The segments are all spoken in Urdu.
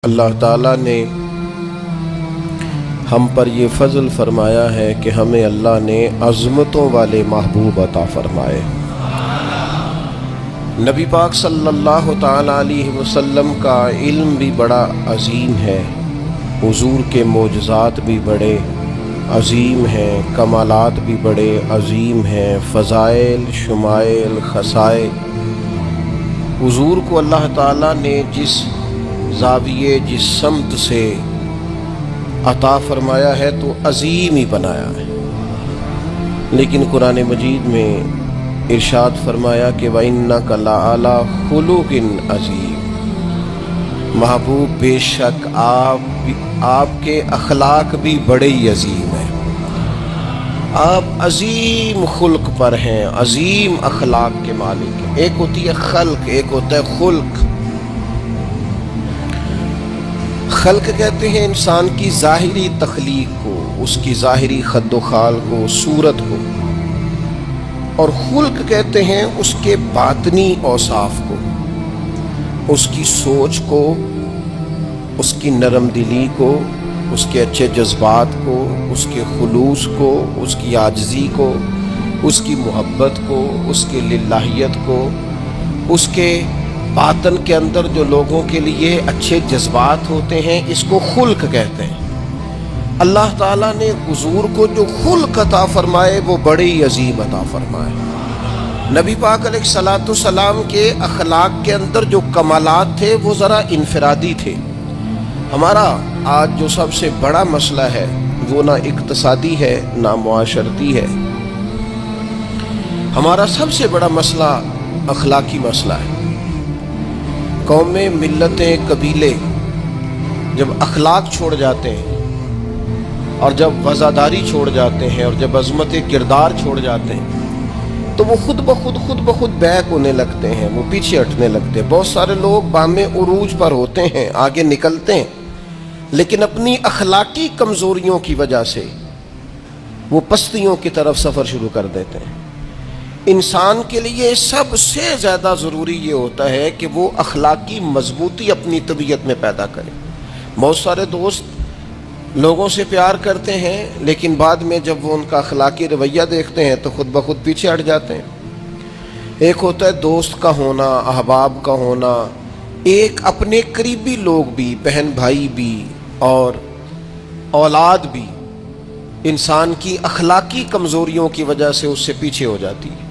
اللہ تعالیٰ نے ہم پر یہ فضل فرمایا ہے کہ ہمیں اللہ نے عظمتوں والے محبوب عطا فرمائے۔ نبی پاک صلی اللہ تعالیٰ علیہ وسلم کا علم بھی بڑا عظیم ہے، حضور کے معجزات بھی بڑے عظیم ہیں، کمالات بھی بڑے عظیم ہیں، فضائل، شمائل، خصائل۔ حضور کو اللہ تعالیٰ نے جس زاویے، جس سمت سے عطا فرمایا ہے تو عظیم ہی بنایا ہے۔ لیکن قرآن مجید میں ارشاد فرمایا کہ وَإِنَّكَ لَعَلَىٰ خُلُقٍ عَظِيمٍ، محبوب بے شک آپ کے اخلاق بھی بڑے ہی عظیم ہیں، آپ عظیم خلق پر ہیں، عظیم اخلاق کے مالک ہیں۔ ایک ہوتی ہے خلق، ایک ہوتا ہے خلق۔ خلق کہتے ہیں انسان کی ظاہری تخلیق کو، اس کی ظاہری خد و خال کو، صورت کو، اور خلق کہتے ہیں اس کے باطنی اوصاف کو، اس کی سوچ کو، اس کی نرم دلی کو، اس کے اچھے جذبات کو، اس کے خلوص کو، اس کی عاجزی کو، اس کی محبت کو، اس کے للہیت کو، اس کے باطن کے اندر جو لوگوں کے لیے اچھے جذبات ہوتے ہیں، اس کو خلق کہتے ہیں۔ اللہ تعالیٰ نے حضور کو جو خلق عطا فرمائے وہ بڑے ہی عظیم عطا فرمائے۔ نبی پاک علیہ الصلاۃ والسلام کے اخلاق کے اندر جو کمالات تھے وہ ذرا انفرادی تھے۔ ہمارا آج جو سب سے بڑا مسئلہ ہے وہ نہ اقتصادی ہے نہ معاشرتی ہے، ہمارا سب سے بڑا مسئلہ اخلاقی مسئلہ ہے۔ قومیں، ملتیں، قبیلے جب اخلاق چھوڑ جاتے ہیں اور جب وفاداری چھوڑ جاتے ہیں اور جب عظمت کردار چھوڑ جاتے ہیں تو وہ خود بخود بیک ہونے لگتے ہیں، وہ پیچھے ہٹنے لگتے ہیں۔ بہت سارے لوگ بام عروج پر ہوتے ہیں، آگے نکلتے ہیں، لیکن اپنی اخلاقی کمزوریوں کی وجہ سے وہ پستیوں کی طرف سفر شروع کر دیتے ہیں۔ انسان کے لیے سب سے زیادہ ضروری یہ ہوتا ہے کہ وہ اخلاقی مضبوطی اپنی طبیعت میں پیدا کرے۔ بہت سارے دوست لوگوں سے پیار کرتے ہیں لیکن بعد میں جب وہ ان کا اخلاقی رویہ دیکھتے ہیں تو خود بخود پیچھے ہٹ جاتے ہیں۔ ایک ہوتا ہے دوست کا ہونا، احباب کا ہونا، ایک اپنے قریبی لوگ بھی، بہن بھائی بھی اور اولاد بھی انسان کی اخلاقی کمزوریوں کی وجہ سے اس سے پیچھے ہو جاتی ہے۔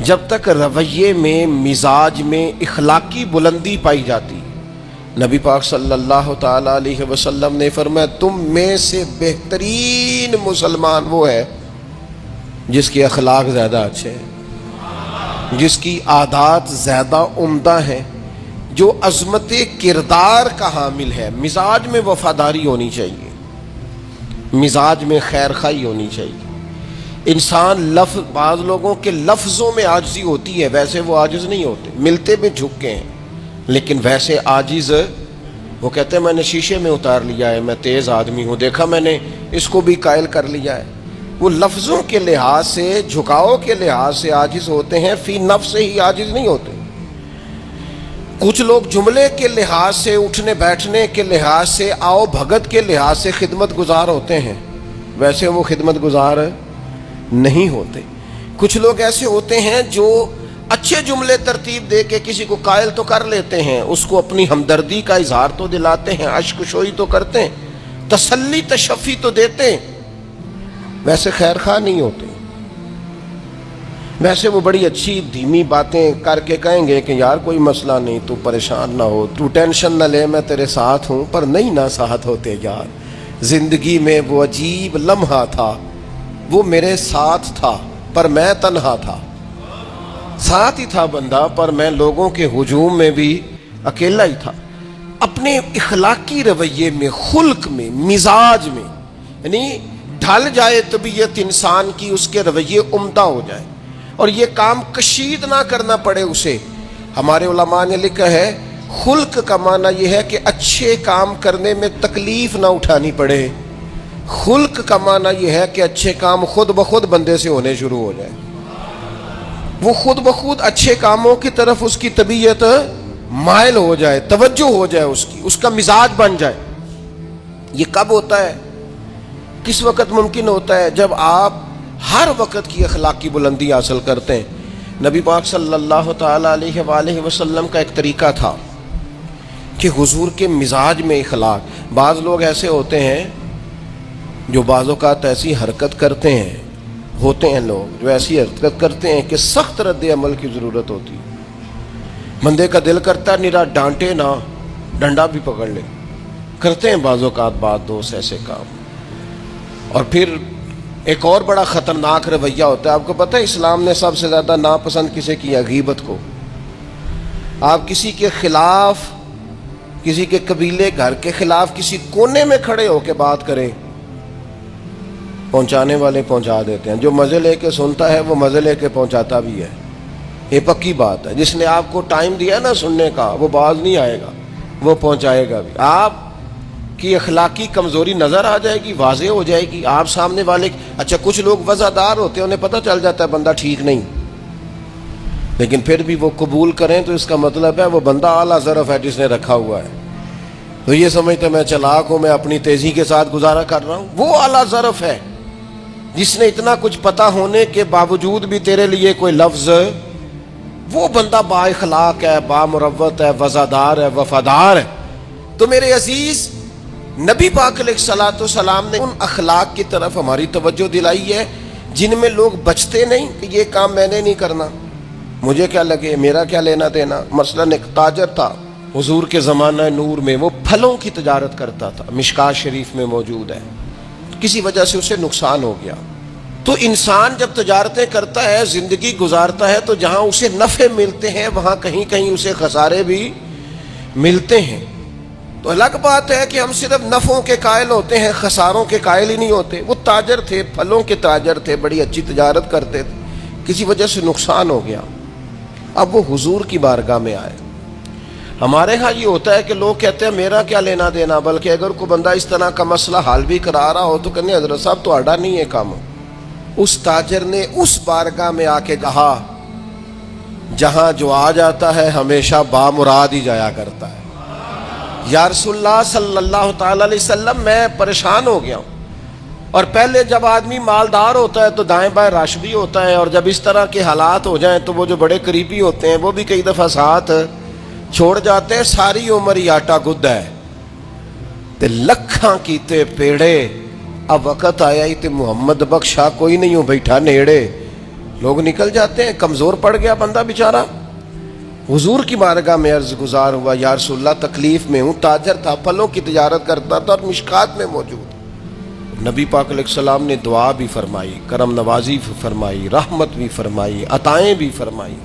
جب تک رویے میں، مزاج میں اخلاقی بلندی پائی جاتی، نبی پاک صلی اللہ تعالیٰ علیہ وسلم نے فرمایا تم میں سے بہترین مسلمان وہ ہے جس کے اخلاق زیادہ اچھے ہیں، جس کی عادات زیادہ عمدہ ہیں، جو عظمت کردار کا حامل ہے۔ مزاج میں وفاداری ہونی چاہیے، مزاج میں خیر خواہی ہونی چاہیے۔ انسان بعض لوگوں کے لفظوں میں عاجزی ہوتی ہے، ویسے وہ عاجز نہیں ہوتے، ملتے بھی جھکے ہیں، لیکن ویسے عاجز وہ کہتے ہیں میں نے شیشے میں اتار لیا ہے، میں تیز آدمی ہوں، دیکھا میں نے اس کو بھی قائل کر لیا ہے۔ وہ لفظوں کے لحاظ سے، جھکاؤ کے لحاظ سے عاجز ہوتے ہیں، فی نفس ہی عاجز نہیں ہوتے۔ کچھ لوگ جملے کے لحاظ سے، اٹھنے بیٹھنے کے لحاظ سے، آؤ بھگت کے لحاظ سے خدمت گزار ہوتے ہیں، ویسے وہ خدمت گزار نہیں ہوتے۔ کچھ لوگ ایسے ہوتے ہیں جو اچھے جملے ترتیب دے کے کسی کو قائل تو کر لیتے ہیں، اس کو اپنی ہمدردی کا اظہار تو دلاتے ہیں، اشک شوئی تو کرتے ہیں، تسلی تشفی تو دیتے ہیں، ویسے خیر خواہ نہیں ہوتے۔ ویسے وہ بڑی اچھی دھیمی باتیں کر کے کہیں گے کہ یار کوئی مسئلہ نہیں، تو پریشان نہ ہو، تو ٹینشن نہ لے، میں تیرے ساتھ ہوں، پر نہیں نہ ساتھ ہوتے یار۔ زندگی میں وہ عجیب لمحہ تھا، وہ میرے ساتھ تھا پر میں تنہا تھا، ساتھ ہی تھا بندہ پر میں لوگوں کے ہجوم میں بھی اکیلا ہی تھا۔ اپنے اخلاقی رویے میں، خلق میں، مزاج میں، یعنی ڈھل جائے طبیعت انسان کی، اس کے رویے عمدہ ہو جائے اور یہ کام کشید نہ کرنا پڑے اسے۔ ہمارے علماء نے لکھا ہے خلق کا معنی یہ ہے کہ اچھے کام کرنے میں تکلیف نہ اٹھانی پڑے، خلق کا معنی یہ ہے کہ اچھے کام خود بخود بندے سے ہونے شروع ہو جائے، وہ خود بخود اچھے کاموں کی طرف اس کی طبیعت مائل ہو جائے، توجہ ہو جائے اس کی، اس کا مزاج بن جائے. یہ کب ہوتا ہے؟ کس وقت ممکن ہوتا ہے؟ جب آپ ہر وقت کی اخلاقی بلندی حاصل کرتے ہیں. نبی پاک صلی اللہ تعالی علیہ وآلہ وسلم کا ایک طریقہ تھا کہ حضور کے مزاج میں اخلاق. بعض لوگ ایسے ہوتے ہیں جو بعض اوقات ایسی حرکت کرتے ہیں، ہوتے ہیں لوگ جو ایسی حرکت کرتے ہیں کہ سخت رد عمل کی ضرورت ہوتی ہے. بندے کا دل کرتا ہے نرا ڈانٹے نہ، ڈنڈا بھی پکڑ لے. کرتے ہیں بعض اوقات بعض دوست ایسے کام. اور پھر ایک اور بڑا خطرناک رویہ ہوتا ہے. آپ کو پتہ ہے اسلام نے سب سے زیادہ ناپسند کسے کیا؟ غیبت کو. آپ کسی کے خلاف، کسی کے قبیلے گھر کے خلاف کسی کونے میں کھڑے ہو کے بات کریں، پہنچانے والے پہنچا دیتے ہیں. جو مزے لے کے سنتا ہے وہ مزے لے کے پہنچاتا بھی ہے. یہ پکی بات ہے. جس نے آپ کو ٹائم دیا نا سننے کا، وہ باز نہیں آئے گا، وہ پہنچائے گا بھی. آپ کی اخلاقی کمزوری نظر آ جائے گی، واضح ہو جائے گی. آپ سامنے والے، اچھا کچھ لوگ وفادار ہوتے ہیں، انہیں پتہ چل جاتا ہے بندہ ٹھیک نہیں، لیکن پھر بھی وہ قبول کریں تو اس کا مطلب ہے وہ بندہ اعلیٰ ظرف ہے جس نے رکھا ہوا ہے. تو یہ سمجھتے میں چلاک ہوں، میں اپنی تیزی کے ساتھ گزارا کر رہا ہوں. وہ اعلیٰ ظرف ہے جس نے اتنا کچھ پتہ ہونے کے باوجود بھی تیرے لیے کوئی لفظ، وہ بندہ با اخلاق ہے، با مروت ہے، وفادار ہے، وفادار ہے. تو میرے عزیز، نبی پاک علیہ الصلوۃ والسلام نے ان اخلاق کی طرف ہماری توجہ دلائی ہے جن میں لوگ بچتے نہیں کہ یہ کام میں نے نہیں کرنا، مجھے کیا لگے، میرا کیا لینا دینا. مثلاً ایک تاجر تھا حضور کے زمانہ نور میں، وہ پھلوں کی تجارت کرتا تھا، مشکات شریف میں موجود ہے. کسی وجہ سے اسے نقصان ہو گیا. تو انسان جب تجارتیں کرتا ہے، زندگی گزارتا ہے، تو جہاں اسے نفع ملتے ہیں وہاں کہیں کہیں اسے خسارے بھی ملتے ہیں. تو الگ بات ہے کہ ہم صرف نفعوں کے قائل ہوتے ہیں، خساروں کے قائل ہی نہیں ہوتے. وہ تاجر تھے، پھلوں کے تاجر تھے، بڑی اچھی تجارت کرتے تھے، کسی وجہ سے نقصان ہو گیا. اب وہ حضور کی بارگاہ میں آئے. ہمارے ہاں یہ ہوتا ہے کہ لوگ کہتے ہیں میرا کیا لینا دینا، بلکہ اگر کوئی بندہ اس طرح کا مسئلہ حل بھی کرا رہا ہو تو کہنے حضرت صاحب تو آڈا نہیں ہے کام. اس تاجر نے اس بارگاہ میں آ کے کہا جہاں جو آ جاتا ہے ہمیشہ بامراد ہی جایا کرتا ہے. یا رسول اللہ صلی اللہ تعالی علیہ وسلم، میں پریشان ہو گیا ہوں. اور پہلے جب آدمی مالدار ہوتا ہے تو دائیں بائیں رش بھی ہوتا ہے، اور جب اس طرح کے حالات ہو جائیں تو وہ جو بڑے قریبی ہوتے ہیں وہ بھی کئی دفعہ ساتھ چھوڑ جاتے ہیں. ساری عمر ہی آٹا گد ہے تے لکھاں کیتے پیڑے، اب وقت آیا ہی تے محمد بخشا کوئی نہیں ہوں بیٹھا نیڑے. لوگ نکل جاتے ہیں، کمزور پڑ گیا بندہ بیچارہ. حضور کی بارگاہ میں عرض گزار ہوا یا رسول اللہ تکلیف میں ہوں. تاجر تھا، پھلوں کی تجارت کرتا تھا اور مشکات میں موجود. نبی پاک علیہ السلام نے دعا بھی فرمائی، کرم نوازی بھی فرمائی، رحمت بھی فرمائی، عطائیں بھی فرمائی.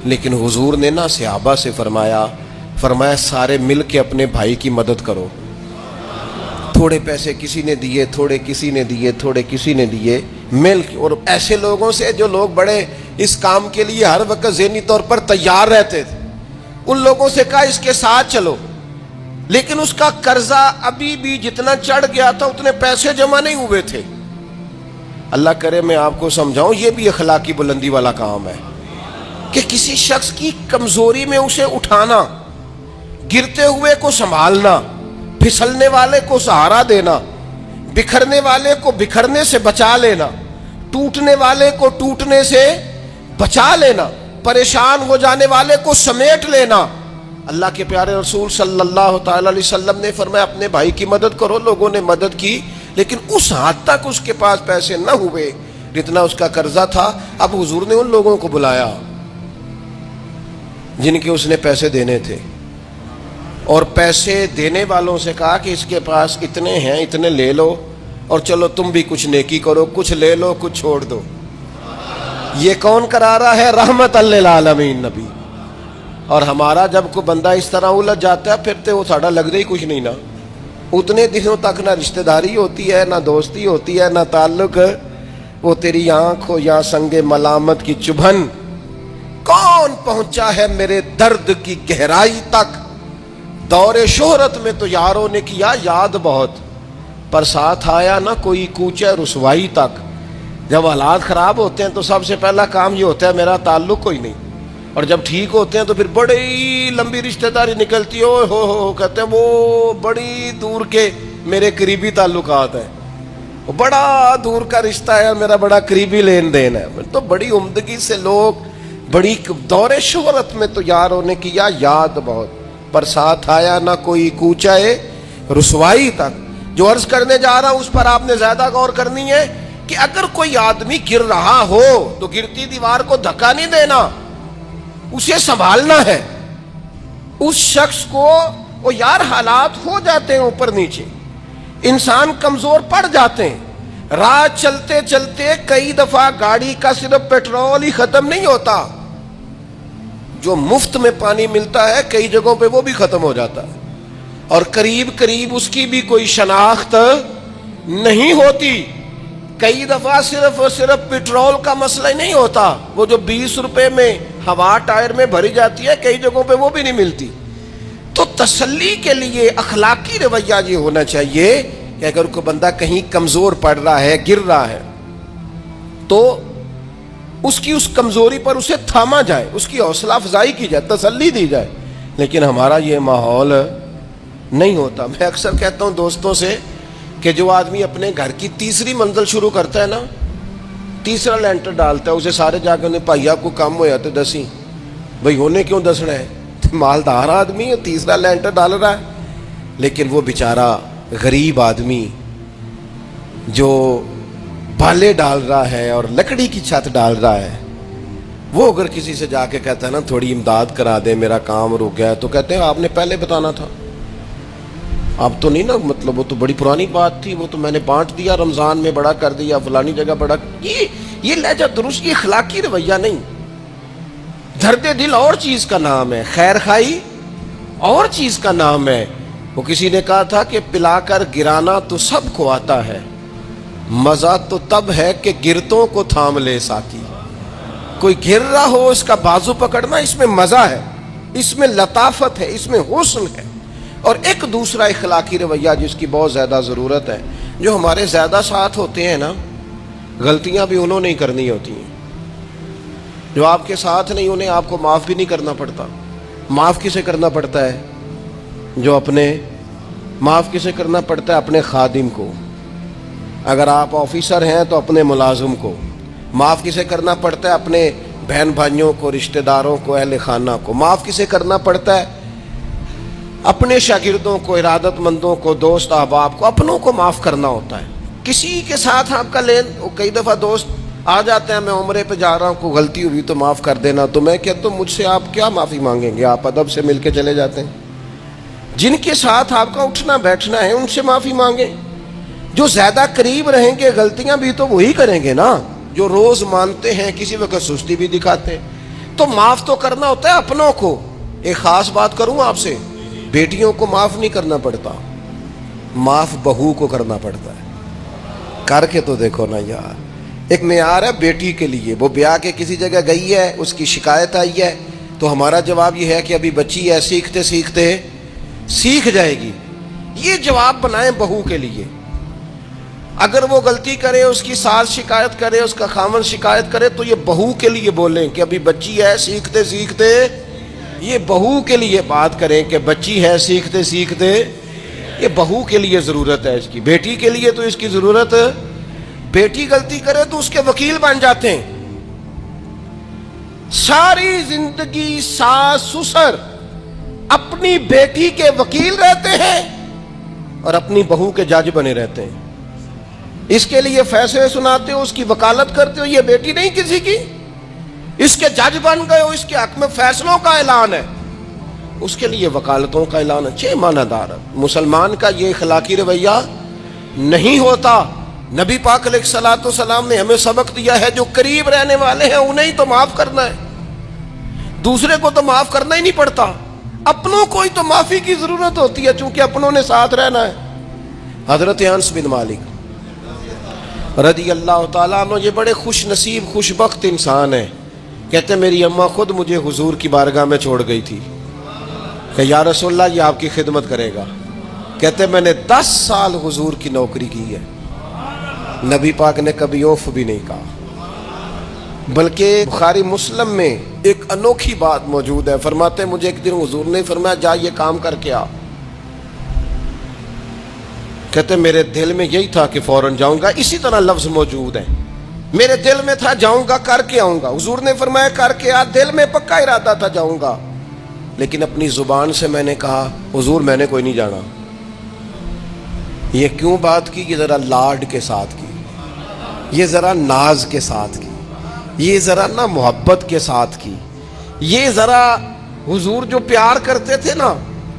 لیکن حضور نے نا صحابہ سے فرمایا سارے مل کے اپنے بھائی کی مدد کرو. تھوڑے پیسے کسی نے دیے، تھوڑے کسی نے دیے، تھوڑے کسی نے دیے، مل کے. اور ایسے لوگوں سے جو لوگ بڑے اس کام کے لیے ہر وقت ذہنی طور پر تیار رہتے تھے، ان لوگوں سے کہا اس کے ساتھ چلو. لیکن اس کا قرضہ ابھی بھی جتنا چڑھ گیا تھا اتنے پیسے جمع نہیں ہوئے تھے. اللہ کرے میں آپ کو سمجھاؤں، یہ بھی اخلاقی بلندی والا کام ہے کہ کسی شخص کی کمزوری میں اسے اٹھانا، گرتے ہوئے کو سنبھالنا، پھسلنے والے کو سہارا دینا، بکھرنے والے کو بکھرنے سے بچا لینا، ٹوٹنے والے کو ٹوٹنے سے بچا لینا، پریشان ہو جانے والے کو سمیٹ لینا. اللہ کے پیارے رسول صلی اللہ تعالی علیہ وسلم نے فرمایا اپنے بھائی کی مدد کرو. لوگوں نے مدد کی، لیکن اس حد تک اس کے پاس پیسے نہ ہوئے جتنا اس کا قرضہ تھا. اب حضور نے ان لوگوں کو بلایا جن کے اس نے پیسے دینے تھے، اور پیسے دینے والوں سے کہا کہ اس کے پاس اتنے ہیں، اتنے لے لو، اور چلو تم بھی کچھ نیکی کرو، کچھ لے لو کچھ چھوڑ دو. یہ کون کرا رہا ہے؟ رحمت للعالمین نبی. اور ہمارا جب کوئی بندہ اس طرح الجھ جاتا ہے پھر تو وہ ساڑھا لگ ہی کچھ نہیں نا. اتنے دنوں تک نہ رشتہ داری ہوتی ہے، نہ دوستی ہوتی ہے، نہ تعلق. وہ تیری آنکھ ہو یا سنگ ملامت کی چبھن، کون پہنچا ہے میرے درد کی گہرائی تک. دور شہرت میں تو یاروں نے کیا یاد بہت، پر ساتھ آیا نہ کوئی کوچے رسوائی تک. جب حالات خراب ہوتے ہیں تو سب سے پہلا کام یہ ہوتا ہے میرا تعلق کوئی نہیں. اور جب ٹھیک ہوتے ہیں تو پھر بڑی لمبی رشتہ داری نکلتی ہے، ہو کہتے ہیں وہ بڑی دور کے میرے قریبی تعلقات ہیں، وہ بڑا دور کا رشتہ ہے، میرا بڑا قریبی لین دین ہے۔ تو بڑی عمدگی سے لوگ بڑی دور شہرت میں تو یاروں نے کیا یاد بہت، پر ساتھ آیا نہ کوئی کوچائے رسوائی تک۔ جو عرض کرنے جا رہا ہوں اس پر آپ نے زیادہ غور کرنی ہے کہ اگر کوئی آدمی گر رہا ہو تو گرتی دیوار کو دھکا نہیں دینا، اسے سنبھالنا ہے۔ اس شخص کو وہ یار حالات ہو جاتے ہیں اوپر نیچے، انسان کمزور پڑ جاتے ہیں، راہ چلتے چلتے کئی دفعہ گاڑی کا صرف پیٹرول ہی ختم نہیں ہوتا، جو مفت میں پانی ملتا ہے کئی جگہوں پہ وہ بھی ختم ہو جاتا ہے، اور قریب قریب اس کی بھی کوئی شناخت نہیں ہوتی۔ کئی دفعہ صرف اور صرف پیٹرول کا مسئلہ ہی نہیں ہوتا، وہ جو 20 روپے میں ہوا ٹائر میں بھری جاتی ہے کئی جگہوں پہ وہ بھی نہیں ملتی۔ تو تسلی کے لیے اخلاقی رویہ یہ ہونا چاہیے کہ اگر کوئی بندہ کہیں کمزور پڑ رہا ہے، گر رہا ہے، تو اس کی اس کمزوری پر اسے تھاما جائے، اس کی حوصلہ افزائی کی جائے، تسلی دی جائے۔ لیکن ہمارا یہ ماحول نہیں ہوتا۔ میں اکثر کہتا ہوں دوستوں سے کہ جو آدمی اپنے گھر کی تیسری منزل شروع کرتا ہے نا، تیسرا لینٹر ڈالتا ہے، اسے سارے جا کے انہیں پائیا کو کم ہو جاتے دسی، بھئی ہونے کیوں دسنا ہے، مالدار آدمی ہے تیسرا لینٹر ڈال رہا ہے۔ لیکن وہ بیچارہ غریب آدمی جو بالے ڈال رہا ہے اور لکڑی کی چھت ڈال رہا ہے، وہ اگر کسی سے جا کے کہتا ہے نا تھوڑی امداد کرا دے میرا کام رک گیا، تو کہتے ہیں آپ نے پہلے بتانا تھا، اب تو نہیں نا، مطلب وہ تو بڑی پرانی بات تھی، وہ تو میں نے بانٹ دیا، رمضان میں بڑا کر دیا، فلانی جگہ بڑا۔ یہ لہجہ درست، یہ اخلاقی رویہ نہیں۔ درد دل اور چیز کا نام ہے، خیر خائی اور چیز کا نام ہے۔ وہ کسی نے کہا تھا کہ پلا کر گرانا تو سب کو آتا ہے، مزہ تو تب ہے کہ گرتوں کو تھام لے ساقی۔ کوئی گر رہا ہو اس کا بازو پکڑنا، اس میں مزہ ہے، اس میں لطافت ہے، اس میں حسن ہے۔ اور ایک دوسرا اخلاقی رویہ جس کی بہت زیادہ ضرورت ہے، جو ہمارے زیادہ ساتھ ہوتے ہیں نا، غلطیاں بھی انہوں نے ہی کرنی ہوتی ہیں، جو آپ کے ساتھ نہیں انہیں آپ کو معاف بھی نہیں کرنا پڑتا۔ معاف کسے کرنا پڑتا ہے؟ جو اپنے، معاف کسے کرنا پڑتا ہے؟ اپنے خادم کو۔ اگر آپ آفیسر ہیں تو اپنے ملازم کو۔ معاف کسے کرنا پڑتا ہے؟ اپنے بہن بھائیوں کو، رشتہ داروں کو، اہل خانہ کو۔ معاف کسے کرنا پڑتا ہے؟ اپنے شاگردوں کو، ارادت مندوں کو، دوست احباب کو، اپنوں کو معاف کرنا ہوتا ہے۔ کسی کے ساتھ آپ کا لین، کئی دفعہ دوست آ جاتے ہیں، میں عمرے پہ جا رہا ہوں، کوئی غلطی ہوئی تو معاف کر دینا، تو میں کہتا ہوں مجھ سے آپ کیا معافی مانگیں گے، آپ ادب سے مل کے چلے جاتے ہیں۔ جن کے ساتھ آپ کا اٹھنا بیٹھنا ہے ان سے معافی مانگیں۔ جو زیادہ قریب رہیں گے غلطیاں بھی تو وہی کریں گے نا، جو روز مانتے ہیں، کسی وقت سستی بھی دکھاتے ہیں۔ تو معاف تو کرنا ہوتا ہے اپنوں کو۔ ایک خاص بات کروں آپ سے، بیٹیوں کو معاف نہیں کرنا پڑتا، معاف بہو کو کرنا پڑتا ہے۔ کر کے تو دیکھو نا یار، ایک معیار ہے بیٹی کے لیے، وہ بیاہ کے کسی جگہ گئی ہے، اس کی شکایت آئی ہے، تو ہمارا جواب یہ ہے کہ ابھی بچی ہے، سیکھتے سیکھتے سیکھ جائے گی۔ یہ جواب بنائیں بہو کے لیے۔ اگر وہ غلطی کرے، اس کی ساس شکایت کرے، اس کا خامن شکایت کرے، تو یہ بہو کے لیے بولیں کہ ابھی بچی ہے، سیکھتے سیکھتے، یہ بہو کے لیے بات کریں کہ بچی ہے، سیکھتے سیکھتے، یہ بہو کے لیے ضرورت ہے اس کی۔ بیٹی کے لیے تو اس کی ضرورت، بیٹی غلطی کرے تو اس کے وکیل بن جاتے ہیں۔ ساری زندگی ساس سسر اپنی بیٹی کے وکیل رہتے ہیں اور اپنی بہو کے جج بنے رہتے ہیں۔ اس کے لیے فیصلے سناتے ہو، اس کی وکالت کرتے ہو، یہ بیٹی نہیں کسی کی، اس کے جج بن گئے ہو، اس کے حق میں فیصلوں کا اعلان ہے، اس کے لیے وکالتوں کا اعلان ہے۔ چھ معنی دار مسلمان کا یہ اخلاقی رویہ نہیں ہوتا۔ نبی پاک علیہ الصلوۃ والسلام نے ہمیں سبق دیا ہے، جو قریب رہنے والے ہیں انہیں ہی تو معاف کرنا ہے، دوسرے کو تو معاف کرنا ہی نہیں پڑتا۔ اپنوں کو ہی تو معافی کی ضرورت ہوتی ہے، چونکہ اپنوں نے ساتھ رہنا ہے۔ حضرت انس بن مالک رضی اللہ تعالیٰ عنہ یہ بڑے خوش نصیب خوش بخت انسان ہیں۔ کہتے ہیں میری اماں خود مجھے حضور کی بارگاہ میں چھوڑ گئی تھی کہ یا رسول اللہ یہ آپ کی خدمت کرے گا۔ کہتے ہیں میں نے 10 سال حضور کی نوکری کی ہے، نبی پاک نے کبھی اوف بھی نہیں کہا، بلکہ بخاری مسلم میں ایک انوکھی بات موجود ہے. فرماتے ہیں مجھے ایک دن حضور نے فرمایا جا یہ کام کر کے آ. کہتے میرے دل میں یہی تھا کہ فوراً جاؤں گا. اسی طرح لفظ موجود ہیں, میرے دل میں تھا جاؤں گا کر کے آؤں گا. حضور نے فرمایا کر کے آ. دل میں پکا ارادہ تھا جاؤں گا, لیکن اپنی زبان سے میں نے کہا حضور میں نے کوئی نہیں جانا. یہ کیوں بات کی؟ یہ ذرا لاڈ کے ساتھ کی, یہ ذرا ناز کے ساتھ کی, یہ ذرا نا محبت کے ساتھ کی, یہ ذرا حضور جو پیار کرتے تھے نا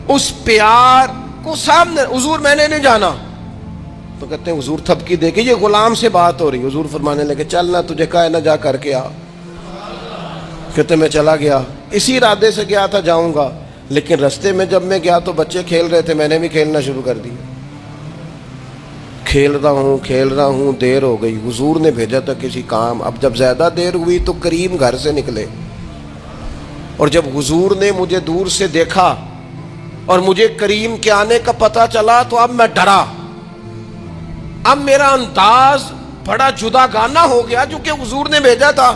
اس پیار کو سامنے. حضور میں نے نہیں جانا. تو کہتے ہیں حضور تھپکی دے کے, یہ غلام سے بات ہو رہی. حضور فرمانے لگے چل نہ تجھے کہا ہے نہ جا کر کے آ. کہتے میں چلا گیا, اسی ارادے سے گیا تھا جاؤں گا, لیکن رستے میں جب میں گیا تو بچے کھیل رہے تھے, میں نے بھی کھیلنا شروع کر دیا. کھیل رہا ہوں دیر ہو گئی. حضور نے بھیجا تھا کسی کام. اب جب زیادہ دیر ہوئی تو کریم گھر سے نکلے, اور جب حضور نے مجھے دور سے دیکھا اور مجھے کریم کے آنے کا پتہ چلا تو اب میں ڈرا. اب میرا انداز بڑا جدا گانا ہو گیا جو کہ حضور نے بھیجا تھا.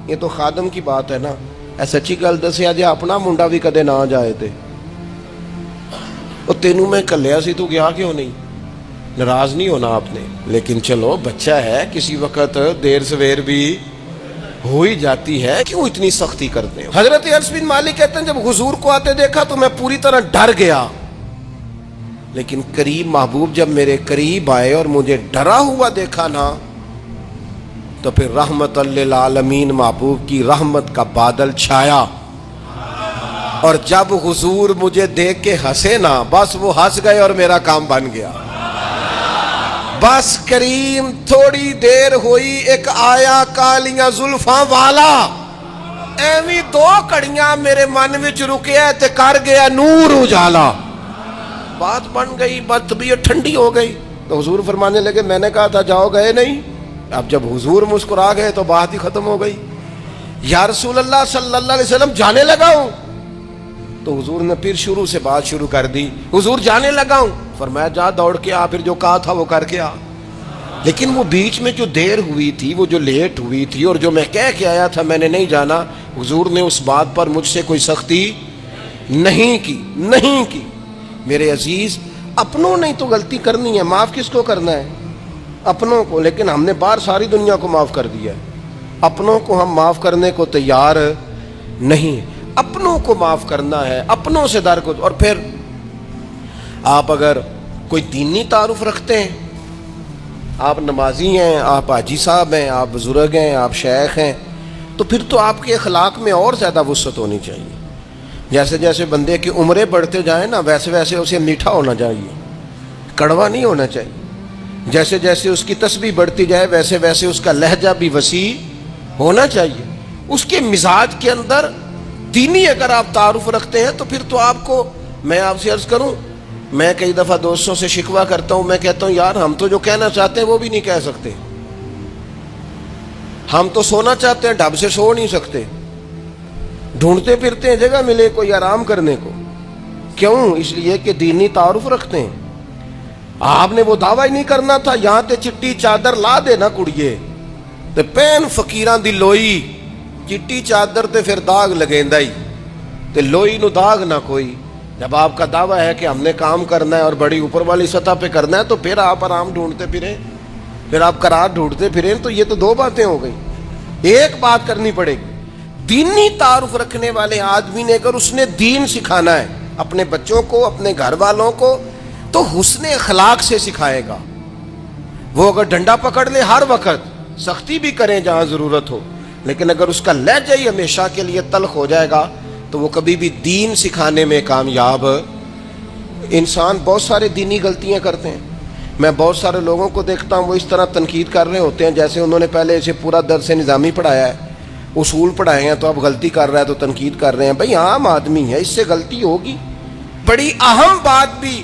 یہ تو خادم کی بات ہے نا. ایسا اچھی گل دسیا جی اپنا منڈا بھی کدے نہ جائے تھے. وہ تینوں میں کلیا سی تو گیا کیوں نہیں؟ ناراض نہیں ہونا آپ نے, لیکن چلو بچہ ہے, کسی وقت دیر سویر بھی ہو ہی جاتی ہے, کیوں اتنی سختی کرتے ہیں؟ حضرت انس بن مالک کہتے ہیں جب حضور کو آتے دیکھا تو میں پوری طرح ڈر گیا, لیکن کریم محبوب جب میرے قریب آئے اور مجھے ڈرا ہوا دیکھا نا تو پھر رحمت للعالمین محبوب کی رحمت کا بادل چھایا. اور جب حضور مجھے دیکھ کے ہنسے نا بس وہ ہنس گئے اور میرا کام بن گیا. بس کریم تھوڑی دیر ہوئی, ایک آیا کالیاں زلفاں والا, ایویں دو کڑیاں میرے من وچ رکیا تے کر گیا نور اجالا. بات بن گئی, بات طبیعت ٹھنڈی ہو گئی. تو حضور فرمانے لگے میں نے کہا تھا جاؤ, گئے نہیں. اب جب حضور مسکرا گئے تو بات ہی ختم ہو گئی. یا رسول اللہ صلی اللہ علیہ وسلم جانے لگا ہوں. تو حضور نے پھر شروع سے بات شروع کر دی. حضور جانے لگا ہوں. فرمایا جا دوڑ کے آ, پھر جو کہا تھا وہ کر کے آ. لیکن وہ بیچ میں جو دیر ہوئی تھی, وہ جو لیٹ ہوئی تھی, اور جو میں کہہ کے آیا تھا میں نے نہیں جانا, حضور نے اس بات پر مجھ سے کوئی سختی نہیں کی. میرے عزیز, اپنوں نے تو غلطی کرنی ہے, معاف کس کو کرنا ہے؟ اپنوں کو. لیکن ہم نے باہر ساری دنیا کو معاف کر دیا ہے, اپنوں کو ہم معاف کرنے کو تیار نہیں. اپنوں کو معاف کرنا ہے, اپنوں سے در کو. اور پھر آپ اگر کوئی دینی تعارف رکھتے ہیں, آپ نمازی ہیں, آپ حاجی صاحب ہیں, آپ بزرگ ہیں, آپ شیخ ہیں, تو پھر تو آپ کے اخلاق میں اور زیادہ وسعت ہونی چاہیے. جیسے جیسے بندے کی عمریں بڑھتے جائیں نا ویسے ویسے اسے میٹھا ہونا چاہیے, کڑوا نہیں ہونا چاہیے. جیسے جیسے اس کی تسبیح بڑھتی جائے ویسے ویسے اس کا لہجہ بھی وسیع ہونا چاہیے. اس کے مزاج کے اندر دینی اگر آپ تعارف رکھتے ہیں تو پھر تو آپ کو, میں آپ سے عرض کروں, میں کئی دفعہ دوستوں سے شکوہ کرتا ہوں, میں کہتا ہوں یار ہم تو جو کہنا چاہتے ہیں وہ بھی نہیں کہہ سکتے. ہم تو سونا چاہتے ہیں, ڈھب سے سو نہیں سکتے, ڈھونڈتے پھرتے ہیں جگہ ملے کوئی آرام کرنے کو. کیوں؟ اس لیے کہ دینی تعارف رکھتے ہیں. آپ نے وہ دعویٰ ہی نہیں کرنا تھا, یہاں تے چٹی چادر لا دے نا کڑیے تے پین فقیران دی لوئی, چٹی چادر تے پھر داغ لگیندا ہی تے لوئی نو داغ نہ کوئی. جب آپ کا دعویٰ ہے کہ ہم نے کام کرنا ہے اور بڑی اوپر والی سطح پہ کرنا ہے تو پھر آپ آرام ڈھونڈتے پھریں, پھر آپ قرار ڈھونڈتے پھریں. تو یہ تو دو باتیں ہو گئی. ایک بات کرنی پڑے گی, دینی تعارف رکھنے والے آدمی نے اگر اس نے دین سکھانا ہے اپنے بچوں کو, اپنے گھر والوں کو, تو حسن اخلاق سے سکھائے گا. وہ اگر ڈنڈا پکڑ لے ہر وقت, سختی بھی کریں جہاں ضرورت ہو, لیکن اگر اس کا لہجہ ہی ہمیشہ کے لیے تلخ ہو جائے گا تو وہ کبھی بھی دین سکھانے میں کامیاب. انسان بہت سارے دینی غلطیاں کرتے ہیں. میں بہت سارے لوگوں کو دیکھتا ہوں وہ اس طرح تنقید کر رہے ہوتے ہیں جیسے انہوں نے پہلے اسے پورا درس نظامی پڑھایا ہے, اصول پڑھائے ہیں, تو اب غلطی کر رہا ہے تو تنقید کر رہے ہیں. بھئی عام آدمی ہے, اس سے غلطی ہوگی. بڑی اہم بات بھی,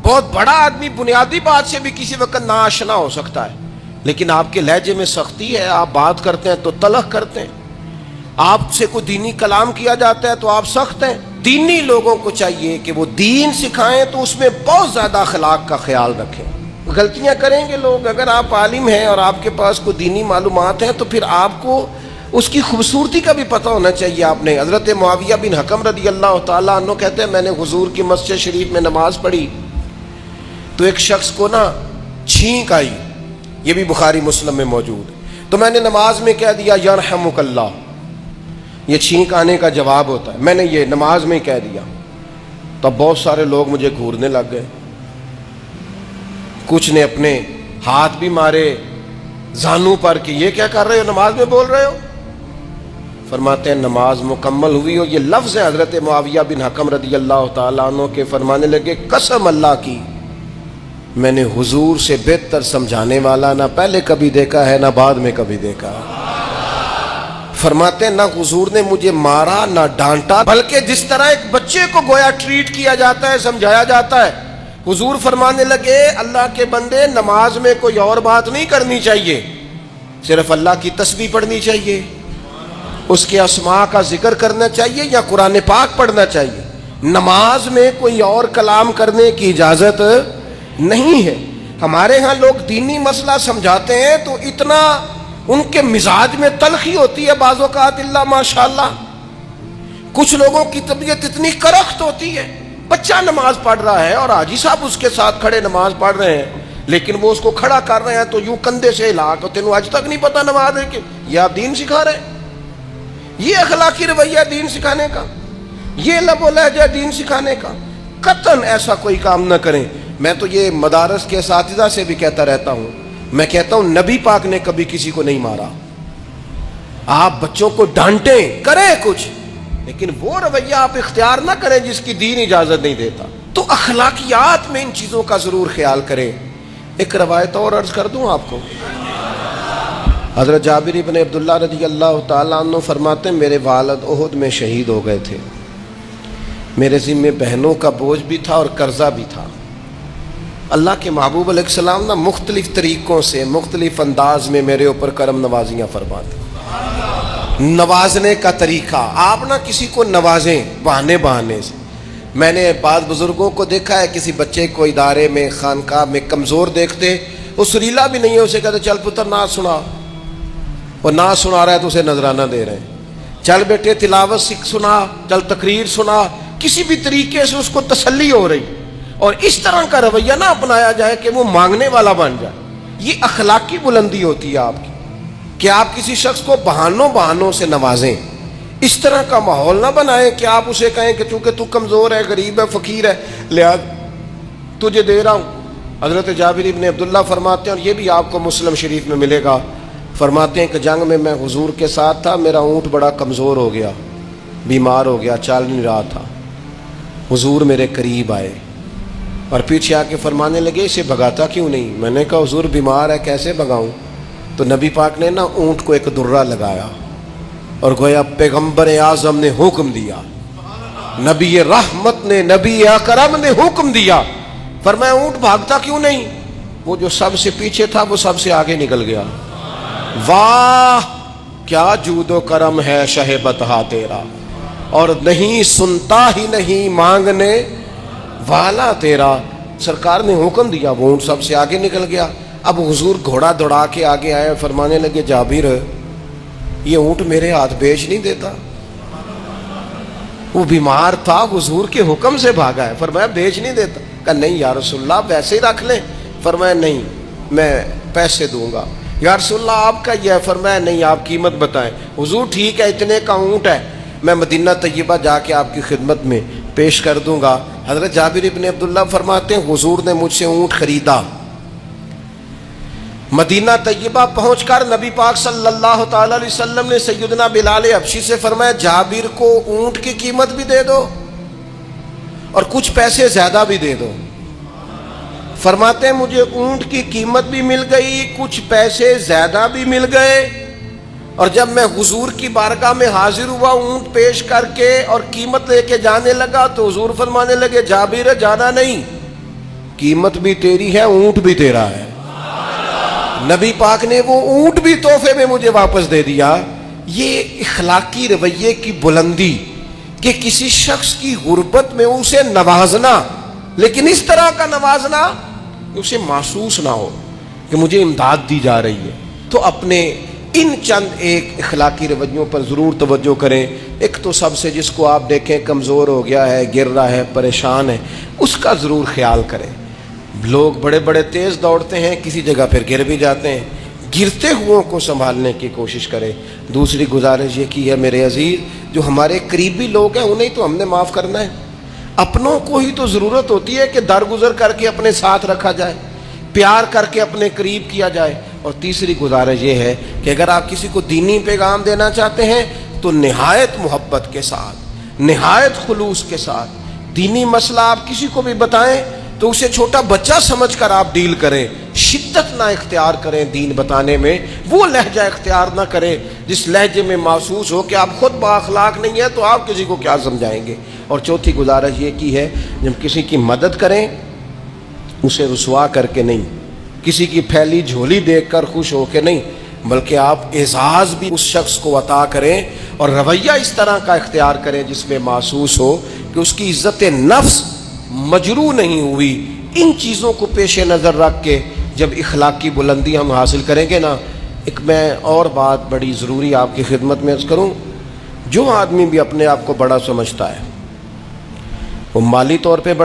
بہت بڑا آدمی بنیادی بات سے بھی کسی وقت ناآشنا ہو سکتا ہے, لیکن آپ کے لہجے میں سختی ہے, آپ بات کرتے ہیں تو تلخ کرتے ہیں, آپ سے کوئی دینی کلام کیا جاتا ہے تو آپ سخت ہیں. دینی لوگوں کو چاہیے کہ وہ دین سکھائیں تو اس میں بہت زیادہ اخلاق کا خیال رکھیں. غلطیاں کریں گے لوگ. اگر آپ عالم ہیں اور آپ کے پاس کوئی دینی معلومات ہیں تو پھر آپ کو اس کی خوبصورتی کا بھی پتہ ہونا چاہیے آپ نے. حضرت معاویہ بن حکم رضی اللہ تعالیٰ عنہ کہتے ہیں میں نے حضور کی مسجد شریف میں نماز پڑھی تو ایک شخص کو نا چھینک آئی, یہ بھی بخاری مسلم میں موجود ہے, تو میں نے نماز میں کہہ دیا یرحمک اللہ, یہ چھینک آنے کا جواب ہوتا ہے, میں نے یہ نماز میں ہی کہہ دیا. تب بہت سارے لوگ مجھے گھورنے لگ گئے, کچھ نے اپنے ہاتھ بھی مارے زانوں پر کہ یہ کیا کر رہے ہو, نماز میں بول رہے ہو. فرماتے ہیں نماز مکمل ہوئی ہو, یہ لفظ ہے حضرت معاویہ بن حکم رضی اللہ تعالیٰ عنہ کے, فرمانے لگے قسم اللہ کی میں نے حضور سے بہتر سمجھانے والا نہ پہلے کبھی دیکھا ہے نہ بعد میں کبھی دیکھا. فرماتے ہیں نہ حضور نے مجھے مارا نہ ڈانٹا, بلکہ جس طرح ایک بچے کو گویا ٹریٹ کیا جاتا ہے, سمجھایا جاتا ہے. حضور فرمانے لگے اللہ کے بندے نماز میں کوئی اور بات نہیں کرنی چاہیے, صرف اللہ کی تسبیح پڑھنی چاہیے, اس کے اسماء کا ذکر کرنا چاہیے یا قرآن پاک پڑھنا چاہیے. نماز میں کوئی اور کلام کرنے کی اجازت نہیں ہے. ہمارے ہاں لوگ دینی مسئلہ سمجھاتے ہیں تو اتنا ان کے مزاج میں تلخی ہوتی ہے بعض اوقات, اللہ ماشاءاللہ. کچھ لوگوں کی طبیعت اتنی کرخت ہوتی ہے, بچہ نماز پڑھ رہا ہے اور حاجی صاحب اس کے ساتھ کھڑے نماز پڑھ رہے ہیں, لیکن وہ اس کو کھڑا کر رہے ہیں تو یوں کندھے سے ہلا کے, تینوں آج تک نہیں پتا نماز ہے کہ یہ آپ دین سکھا رہے ہیں. یہ اخلاقی رویہ دین سکھانے کا, یہ لب و لہجہ دین سکھانے کا. قطعاً ایسا کوئی کام نہ کریں. میں تو یہ مدارس کے اساتذہ سے بھی کہتا رہتا ہوں, میں کہتا ہوں نبی پاک نے کبھی کسی کو نہیں مارا. آپ بچوں کو ڈانٹیں, کریں کچھ, لیکن وہ رویہ آپ اختیار نہ کریں جس کی دین اجازت نہیں دیتا. تو اخلاقیات میں ان چیزوں کا ضرور خیال کریں. ایک روایت اور عرض کر دوں آپ کو. حضرت جابر بن عبداللہ رضی اللہ تعالیٰ عنہ فرماتے ہیں میرے والد احد میں شہید ہو گئے تھے, میرے ذمے بہنوں کا بوجھ بھی تھا اور قرضہ بھی تھا. اللہ کے محبوب علیہ السلام نا مختلف طریقوں سے مختلف انداز میں میرے اوپر کرم نوازیاں فرماتے. نوازنے کا طریقہ, آپ نہ کسی کو نوازیں بہانے سے. میں نے بعض بزرگوں کو دیکھا ہے کسی بچے کو ادارے میں خانقاہ میں کمزور دیکھتے, وہ سریلا بھی نہیں ہے, اسے کہتے چل پتر نعت سنا, وہ نعت سنا رہا ہے تو اسے نذرانہ دے رہے ہیں, چل بیٹے تلاوت سنا, چل تقریر سنا, کسی بھی طریقے سے اس کو تسلی ہو رہی. اور اس طرح کا رویہ نہ اپنایا جائے کہ وہ مانگنے والا بن جائے. یہ اخلاقی بلندی ہوتی ہے آپ کی کہ آپ کسی شخص کو بہانوں سے نوازیں. اس طرح کا ماحول نہ بنائیں کہ آپ اسے کہیں کہ چونکہ تو کمزور ہے, غریب ہے, فقیر ہے, لہذا تجھے دے رہا ہوں. حضرت جابر بن عبداللہ فرماتے ہیں, اور یہ بھی آپ کو مسلم شریف میں ملے گا, فرماتے ہیں کہ جنگ میں میں حضور کے ساتھ تھا, میرا اونٹ بڑا کمزور ہو گیا, بیمار ہو گیا, چل نہیں رہا تھا. حضور میرے قریب آئے اور پیچھے آ کے فرمانے لگے اسے بھگاتا کیوں نہیں. میں نے کہا حضور بیمار ہے کیسے بھگاؤں. تو نبی پاک نے نا اونٹ کو ایک درہ لگایا اور گویا پیغمبر اعظم نے حکم دیا, نبی رحمت نے, نبی اکرم نے حکم دیا, فرمایا اونٹ بھاگتا کیوں نہیں. وہ جو سب سے پیچھے تھا وہ سب سے آگے نکل گیا. واہ کیا جود و کرم ہے شہ بطحا تیرا, اور نہیں سنتا ہی نہیں مانگنے والا تیرا. سرکار نے حکم دیا, وہ اونٹ سب سے آگے نکل گیا. اب حضور گھوڑا دوڑا کے آگے آئے, فرمانے لگے جابر یہ اونٹ میرے ہاتھ بیچ نہیں دیتا. وہ بیمار تھا, حضور کے حکم سے بھاگا ہے, فرمایا بیچ نہیں دیتا. کہا نہیں یا رسول اللہ ویسے ہی رکھ لیں. فرمایا نہیں میں پیسے دوں گا. یا رسول اللہ آپ کا یہ ہے. فرمایا نہیں آپ قیمت بتائیں. حضور ٹھیک ہے اتنے کا اونٹ ہے, میں مدینہ طیبہ جا کے آپ کی خدمت میں پیش کر دوں گا. حضرت جابر ابن عبداللہ فرماتے ہیں حضور نے مجھ سے اونٹ خریدا. مدینہ طیبہ پہنچ کر نبی پاک صلی اللہ تعالی علیہ وسلم نے سیدنا بلال حبشی سے فرمایا جابر کو اونٹ کی قیمت بھی دے دو اور کچھ پیسے زیادہ بھی دے دو. فرماتے ہیں مجھے اونٹ کی قیمت بھی مل گئی, کچھ پیسے زیادہ بھی مل گئے, اور جب میں حضور کی بارگاہ میں حاضر ہوا اونٹ پیش کر کے اور قیمت لے کے جانے لگا تو حضور فرمانے لگے جابر جانا نہیں, قیمت بھی تیری ہے اونٹ بھی تیرا ہے. نبی پاک نے وہ اونٹ بھی تحفے میں مجھے واپس دے دیا. یہ اخلاقی رویے کی بلندی کہ کسی شخص کی غربت میں اسے نوازنا, لیکن اس طرح کا نوازنا اسے محسوس نہ ہو کہ مجھے امداد دی جا رہی ہے. تو اپنے ان چند ایک اخلاقی رویوں پر ضرور توجہ کریں۔ ایک تو سب سے جس کو آپ دیکھیں کمزور ہو گیا ہے، گر رہا ہے، پریشان ہے، اس کا ضرور خیال کریں۔ لوگ بڑے بڑے تیز دوڑتے ہیں، کسی جگہ پھر گر بھی جاتے ہیں، گرتے ہوئوں کو سنبھالنے کی کوشش کریں۔ دوسری گزارش یہ کی ہے میرے عزیز، جو ہمارے قریبی لوگ ہیں انہیں تو ہم نے معاف کرنا ہے، اپنوں کو ہی تو ضرورت ہوتی ہے کہ درگزر کر کے اپنے ساتھ رکھا جائے، پیار کر کے اپنے قریب کیا جائے۔ اور تیسری گزارش یہ ہے کہ اگر آپ کسی کو دینی پیغام دینا چاہتے ہیں تو نہایت محبت کے ساتھ، نہایت خلوص کے ساتھ دینی مسئلہ آپ کسی کو بھی بتائیں تو اسے چھوٹا بچہ سمجھ کر آپ ڈیل کریں، شدت نہ اختیار کریں دین بتانے میں، وہ لہجہ اختیار نہ کریں جس لہجے میں محسوس ہو کہ آپ خود بااخلاق نہیں ہیں تو آپ کسی کو کیا سمجھائیں گے۔ اور چوتھی گزارش یہ کی ہے، جب کسی کی مدد کریں اسے رسوا کر کے نہیں، کسی کی پھیلی جھولی دیکھ کر خوش ہو کے نہیں، بلکہ آپ اعزاز بھی اس شخص کو عطا کریں اور رویہ اس طرح کا اختیار کریں جس میں محسوس ہو کہ اس کی عزت نفس مجروح نہیں ہوئی۔ ان چیزوں کو پیش نظر رکھ کے جب اخلاقی بلندی ہم حاصل کریں گے نا، ایک میں اور بات بڑی ضروری آپ کی خدمت میں عرض کروں، جو آدمی بھی اپنے آپ کو بڑا سمجھتا ہے وہ مالی طور پہ